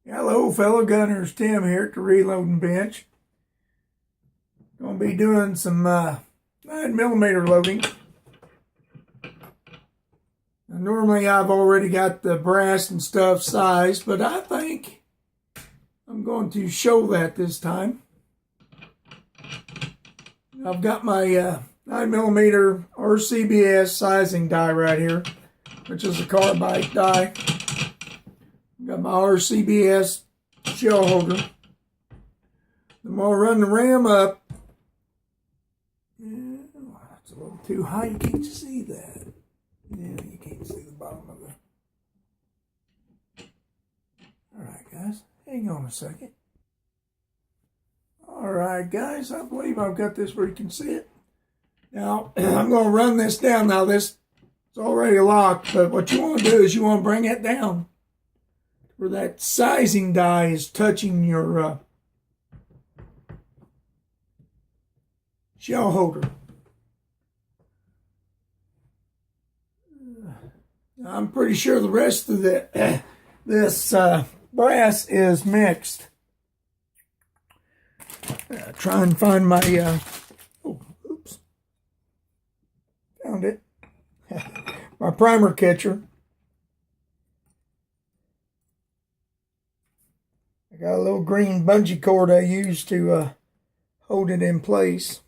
Hello, fellow gunners. Tim here at the Reloading Bench. Going to be doing some 9mm loading. Now, normally I've already got the brass and stuff sized, but I think I'm going to show that this time. I've got my 9mm RCBS sizing die right here, which is a carbide die. Got my RCBS shell holder. I'm going to run the ram up. Yeah, it's a little too high. You can't see that. Yeah, you can't see the bottom of it. Alright, guys. Hang on a second. Alright, guys. I believe I've got this where you can see it. Now, I'm going to run this down. Now, this is already locked, but what you want to do is you want to bring it down where that sizing die is touching your shell holder. I'm pretty sure the rest of this brass is mixed. Try and find my, oops, found it. My primer catcher. I got a little green bungee cord I use to hold it in place.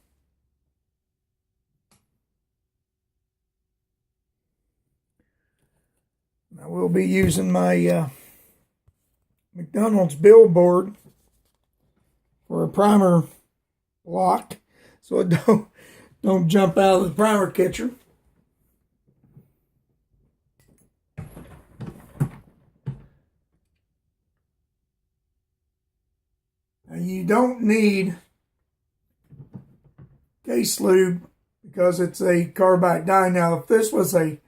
I will be using my McDonald's billboard for a primer lock, so it don't jump out of the primer catcher. Now, you don't need case lube because it's a carbide die. Now, if this was a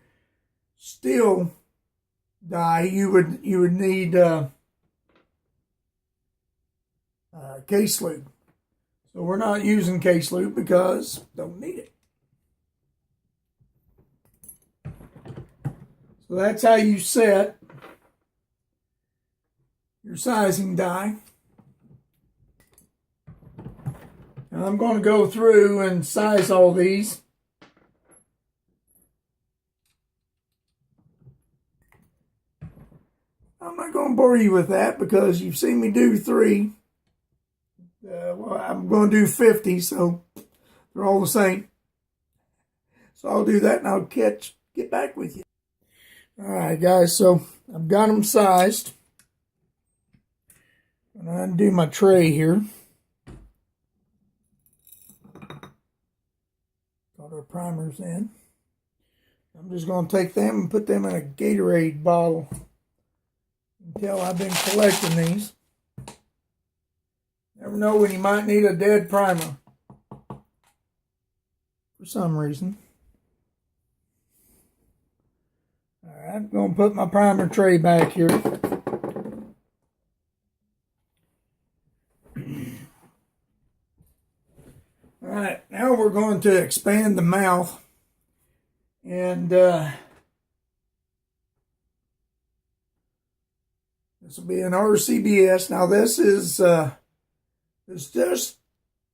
steel die, you would need case lube. So we're not using case lube because don't need it. So that's how you set your sizing die. And I'm going to go through and size all these. I'm not going to bore you with that because you've seen me do 3. Well, I'm going to do 50, so they're all the same. So I'll do that and I'll get back with you. All right, guys, so I've got them sized. I'm going to undo my tray here. Got our primers in. I'm just going to take them and put them in a Gatorade bottle. Until I've been collecting these. Never know when you might need a dead primer. For some reason. Alright, I'm going to put my primer tray back here. Alright, now we're going to expand the mouth. And this will be an RCBS. Now this is this just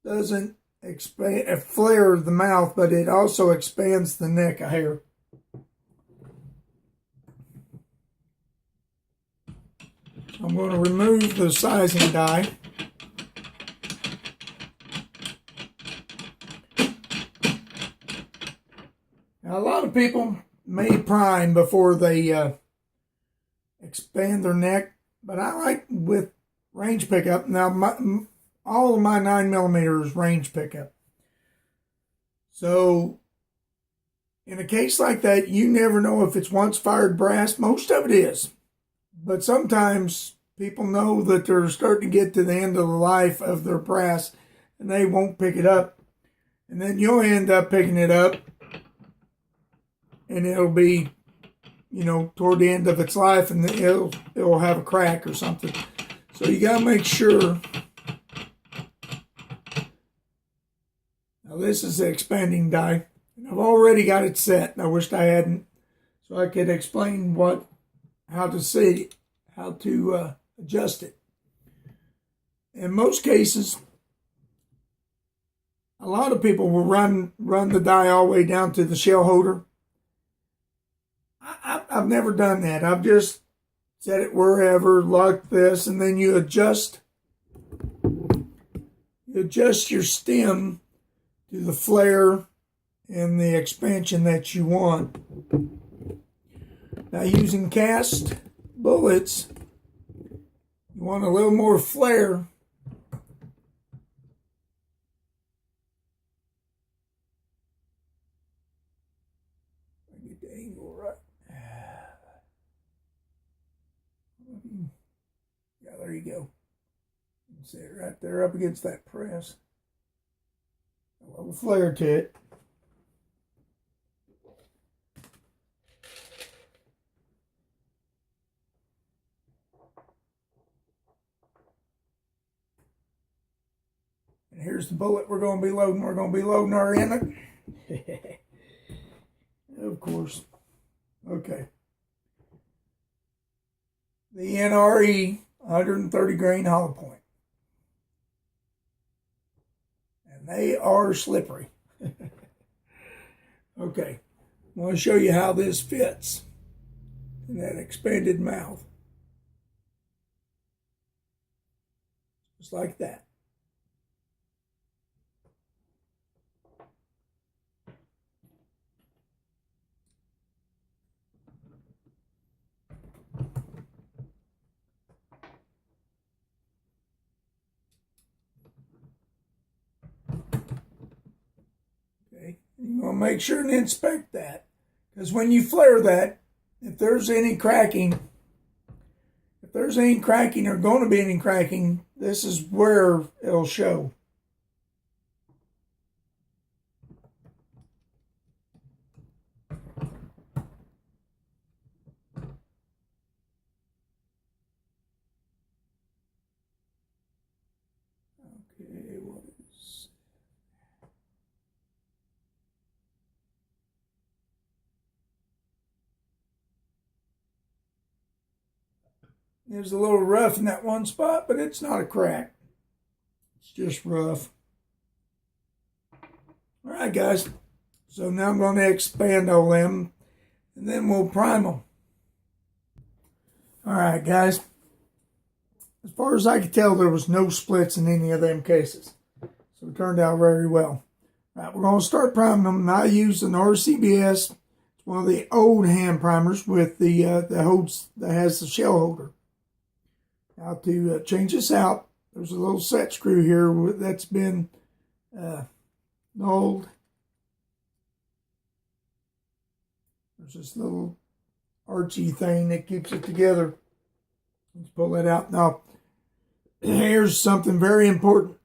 doesn't expand, flare the mouth, but it also expands the neck a hair. I'm going to remove the sizing die. Now a lot of people may prime before they expand their neck. But I like with range pickup. Now, all of my 9mm is range pickup. So, in a case like that, you never know if it's once fired brass. Most of it is. But sometimes people know that they're starting to get to the end of the life of their brass and they won't pick it up. And then you'll end up picking it up and it'll be, you know, toward the end of its life, and it'll have a crack or something. So you got to make sure. Now this is the expanding die. And I've already got it set, and I wished I hadn't, so I could explain how to adjust it. In most cases, a lot of people will run the die all the way down to the shell holder. I've never done that. I've just set it wherever, like this, and then you adjust your stem to the flare and the expansion that you want. Now, using cast bullets, you want a little more flare. Get the angle right. Yeah, there you go. You can see it right there up against that press. A little flare to it. And here's the bullet we're going to be loading. We're going to be loading our inlet. Of course. Okay. The NRE 130 grain hollow point. And they are slippery. Okay. I want to show you how this fits in that expanded mouth. Just like that. Okay, you want to make sure and inspect that, because when you flare that, if there's any cracking or going to be any cracking, this is where it'll show. Okay, what is... There's a little rough in that one spot, but it's not a crack. It's just rough. All right, guys. So now I'm going to expand all them, and then we'll prime them. All right, guys. As far as I could tell, there was no splits in any of them cases. So it turned out very well. All right, we're going to start priming them. And I used an RCBS. It's one of the old hand primers with the holds that has the shell holder. Now to change this out, there's a little set screw here that's been nulled. There's this little archy thing that keeps it together. Let's pull that out. Now, here's something very important.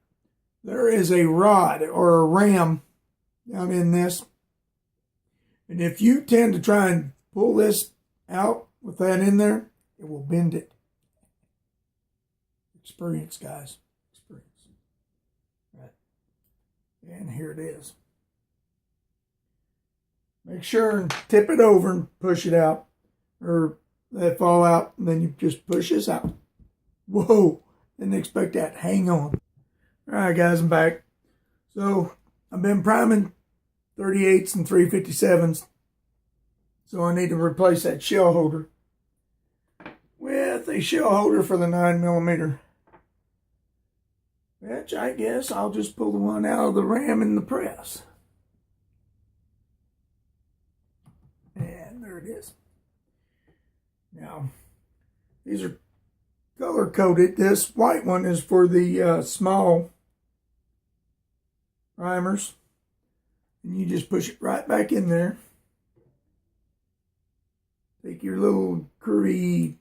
There is a rod or a ram down in this. And if you tend to try and pull this out with that in there, it will bend it. Experience, guys. Experience. Right. And here it is. Make sure and tip it over and push it out. Or let it fall out, and then you just push this out. Whoa. Didn't expect that. Hang on. Alright, guys, I'm back. So, I've been priming 38s and 357s. So I need to replace that shell holder with a shell holder for the 9mm. Which I guess I'll just pull the one out of the ram in the press. And there it is. Now, these are color coded. This white one is for the small primers. And you just push it right back in there. Take your little curvy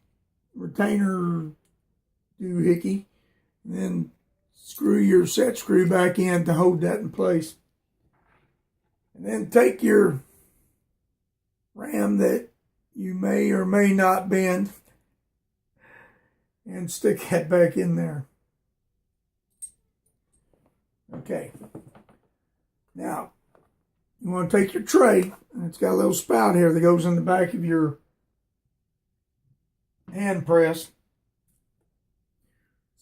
retainer doohickey, and then screw your set screw back in to hold that in place. And then take your ram that you may or may not bend and stick that back in there. Okay. Now, you want to take your tray, and it's got a little spout here that goes in the back of your hand press.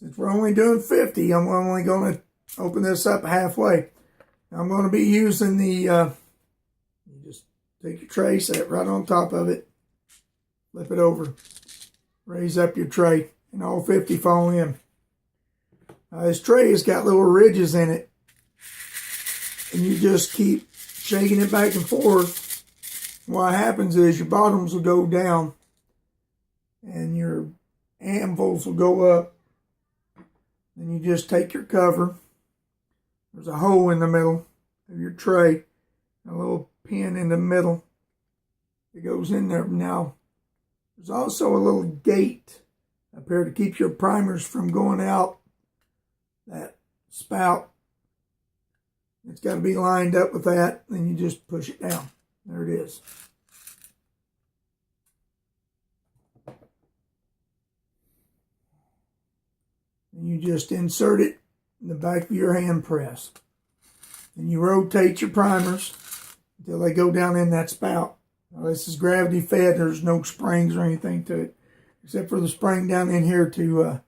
since we're only doing 50, I'm only going to open this up halfway. I'm going to be using the, you just take your tray, set it right on top of it, flip it over, raise up your tray, and all 50 fall in. This tray has got little ridges in it, and you just keep shaking it back and forth. What happens is your bottoms will go down, and your anvils will go up. Then you just take your cover. There's a hole in the middle of your tray, a little pin in the middle. It goes in there. Now, there's also a little gate up here to keep your primers from going out that spout. It's got to be lined up with that. Then you just push it down. There it is. And you just insert it in the back of your hand press. And you rotate your primers until they go down in that spout. Now, this is gravity fed. There's no springs or anything to it, except for the spring down in here to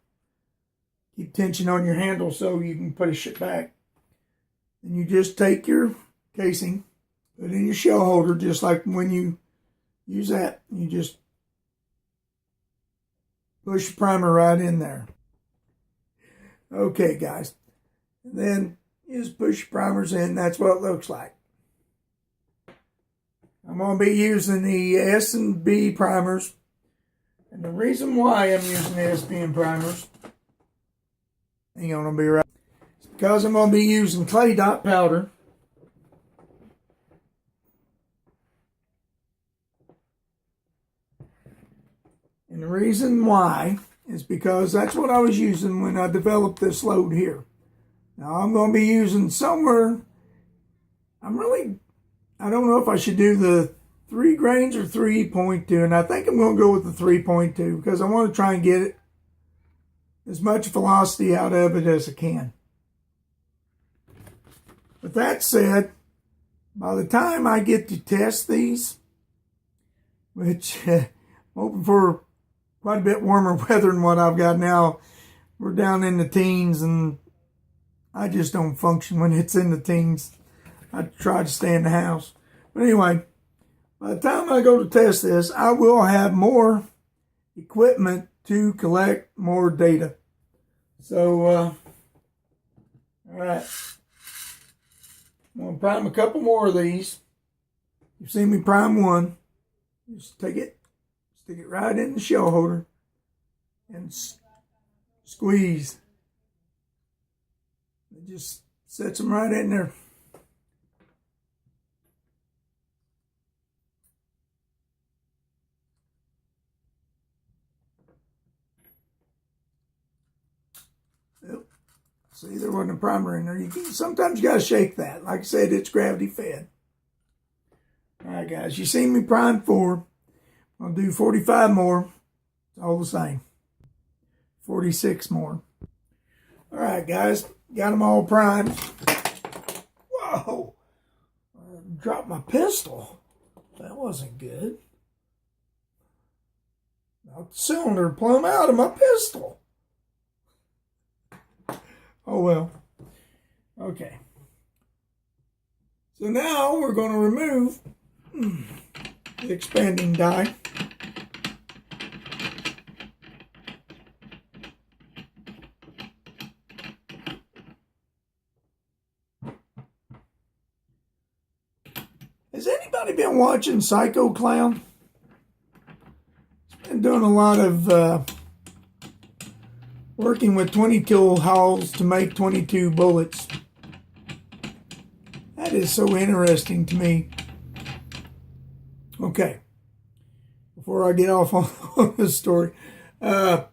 keep tension on your handle so you can push it back. And you just take your casing, put it in your shell holder, just like when you use that. You just push the primer right in there. Okay, guys. And then you just push your primers in. That's what it looks like. I'm going to be using the S&B primers. And the reason why I'm using the S&B primers, hang on, I'll be right. It's because I'm going to be using clay dot powder. And the reason why is because that's what I was using when I developed this load here. Now I'm going to be using somewhere, I don't know if I should do the 3 grains or 3.2, and I think I'm going to go with the 3.2 because I want to try and get it as much velocity out of it as I can. With that said, by the time I get to test these, which I'm hoping for quite a bit warmer weather than what I've got now, we're down in the teens, and I just don't function when it's in the teens. I try to stay in the house. But anyway, by the time I go to test this, I will have more equipment to collect more data. So, all right. I'm going to prime a couple more of these. You've seen me prime one. Just take it, stick it right in the shell holder, and squeeze. It just sets them right in there. See, there wasn't a primer in there. Sometimes you got to shake that. Like I said, it's gravity fed. All right, guys. You seen me prime 4. I'll do 45 more. It's all the same. 46 more. All right, guys. Got them all primed. Whoa. I dropped my pistol. That wasn't good. Knocked the cylinder plumb out of my pistol. Oh, well. Okay. So now we're going to remove the expanding die. Has anybody been watching Psycho Clown? He's been doing a lot of working with 22 holes to make 22 bullets. That is so interesting to me. Okay. Before I get off on this story, I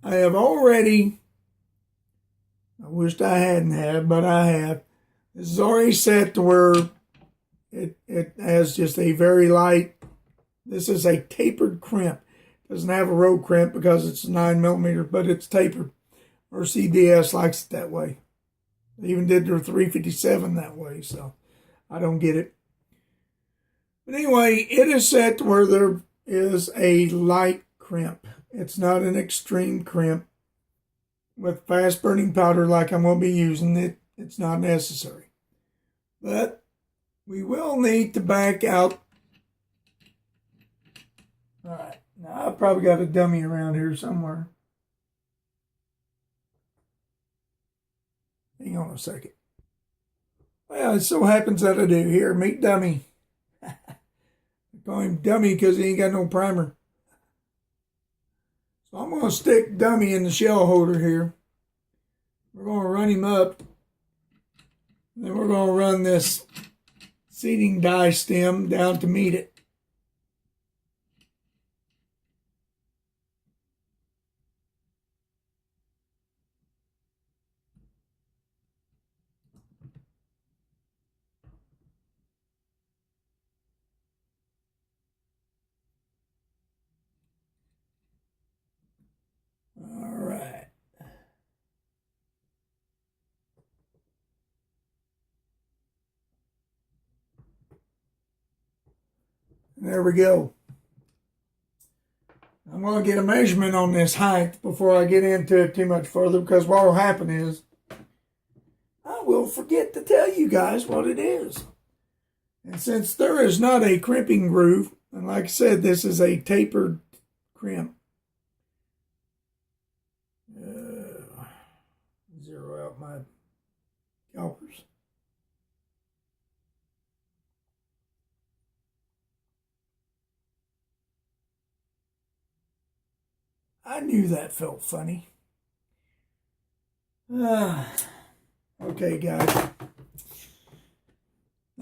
have already, I wished I hadn't had, but I have. This is already set to where it has just a very light, this is a tapered crimp. Doesn't have a road crimp because it's 9mm, but it's tapered. Or CBS likes it that way. They even did their 357 that way, so I don't get it. But anyway, it is set to where there is a light crimp. It's not an extreme crimp. with fast burning powder like I'm going to be using it, it's not necessary. But we will need to back out. All right, now I've probably got a dummy around here somewhere. Hang on a second. Well, it so happens that I do. Here, meet Dummy. I call him Dummy because he ain't got no primer. So I'm going to stick Dummy in the shell holder here. We're going to run him up. And then we're going to run this seating die stem down to meet it. All right. There we go. I'm going to get a measurement on this height before I get into it too much further, because what will happen is I will forget to tell you guys what it is. And since there is not a crimping groove, and like I said, this is a tapered crimp. Zero out my calipers. I knew that felt funny. Okay, guys.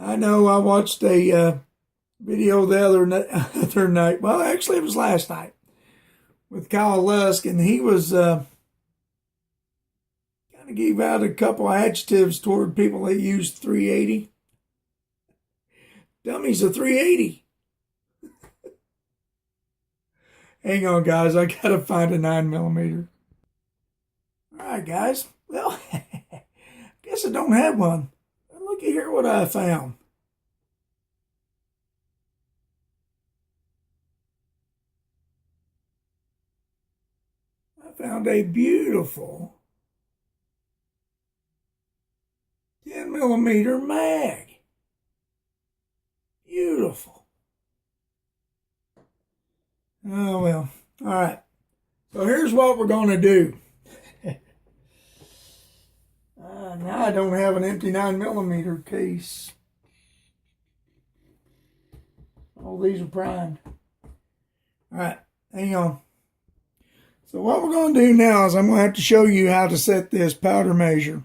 I know I watched a video the other night. Well, actually, it was last night with Kyle Lusk, and he was kind of gave out a couple adjectives toward people that use 380. Dummy's a 380. Hang on, guys. I gotta find a 9mm. All right, guys. Well, I guess I don't have one. Look at here what I found. I found a beautiful 10mm mag. Beautiful. Oh, well. All right. So here's what we're going to do. Now I don't have an empty 9mm case. All these are primed. All right. Hang on. So what we're going to do now is I'm going to have to show you how to set this powder measure.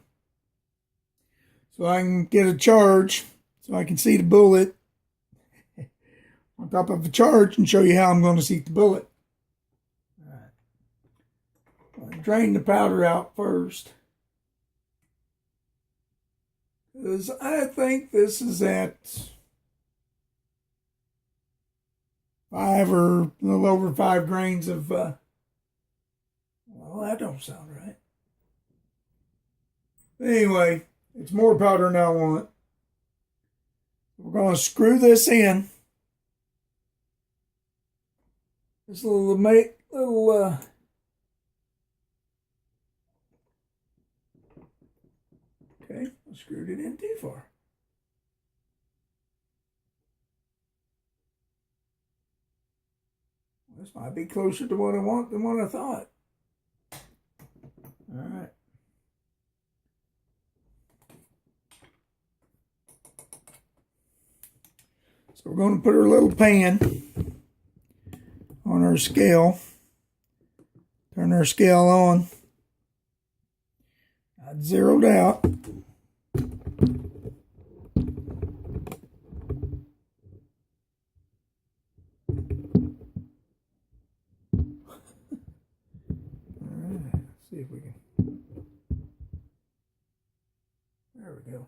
So I can get a charge so I can see the bullet on top of the charge and show you how I'm going to seat the bullet. All right. I'll drain the powder out first, because I think this is at 5 or a little over 5 grains of, well, that don't sound right. Anyway, it's more powder than I want. We're going to screw this in. This little, okay, I screwed it in too far. This might be closer to what I want than what I thought. All right. So we're going to put our little pan on our scale. Turn our scale on. I'd zeroed out. See if we can. There we go.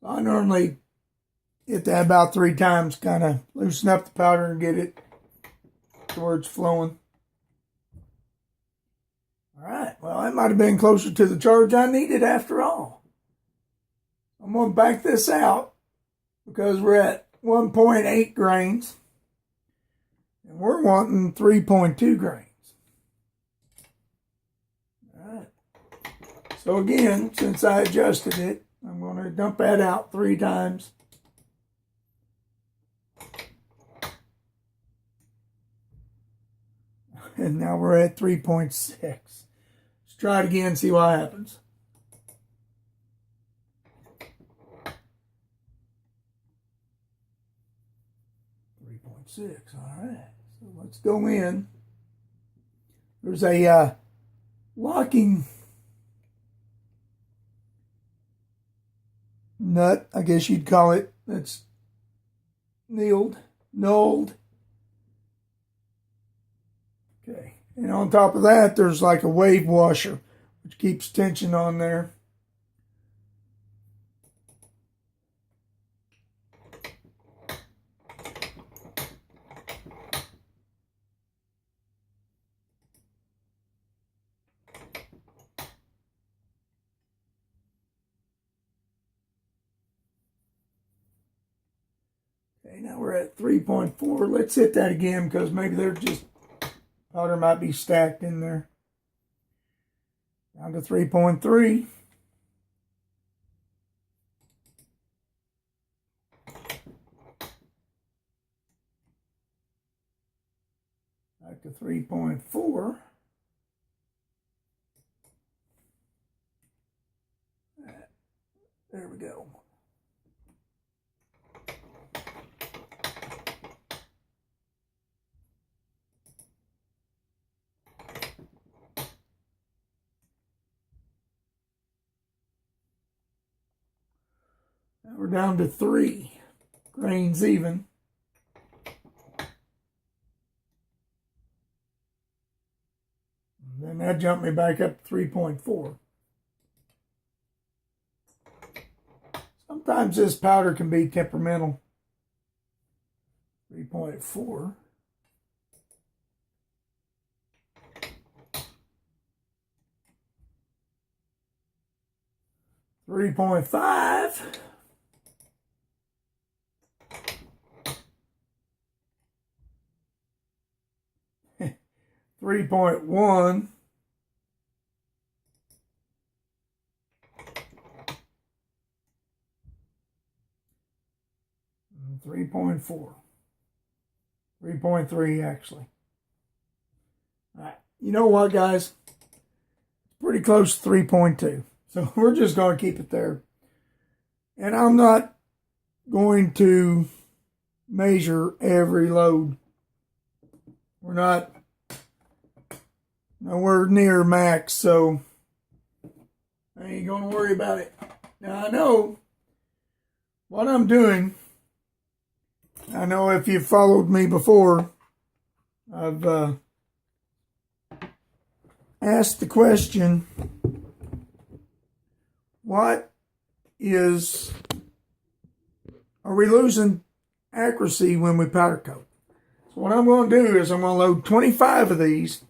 I normally hit that about 3 times, kind of loosen up the powder and get it to where it's flowing. All right, well, that might have been closer to the charge I needed after all. I'm going to back this out because we're at 1.8 grains. And we're wanting 3.2 grains. All right. So again, since I adjusted it, I'm going to dump that out 3 times. And now we're at 3.6. Let's try it again, see what happens. 3.6, all right. So let's go in. There's a locking nut, I guess you'd call it, that's nulled. Okay, and on top of that, there's like a wave washer, which keeps tension on there. Okay, now we're at 3.4. Let's hit that again because maybe they're just powder might be stacked in there. Down to 3.3. Back to 3.4. There we go. Now we're down to 3 grains even. And then that jumped me back up to 3.4. Sometimes this powder can be temperamental. 3.4. 3.5. 3.1. 3.4. 3.3 actually. All right. You know what, guys? It's pretty close to 3.2. So we're just going to keep it there. And I'm not going to measure every load. We're not nowhere near max, so I ain't going to worry about it. Now I know what I'm doing. I know if you've followed me before, I've asked the question, are we losing accuracy when we powder coat? So what I'm going to do is I'm going to load 25 of these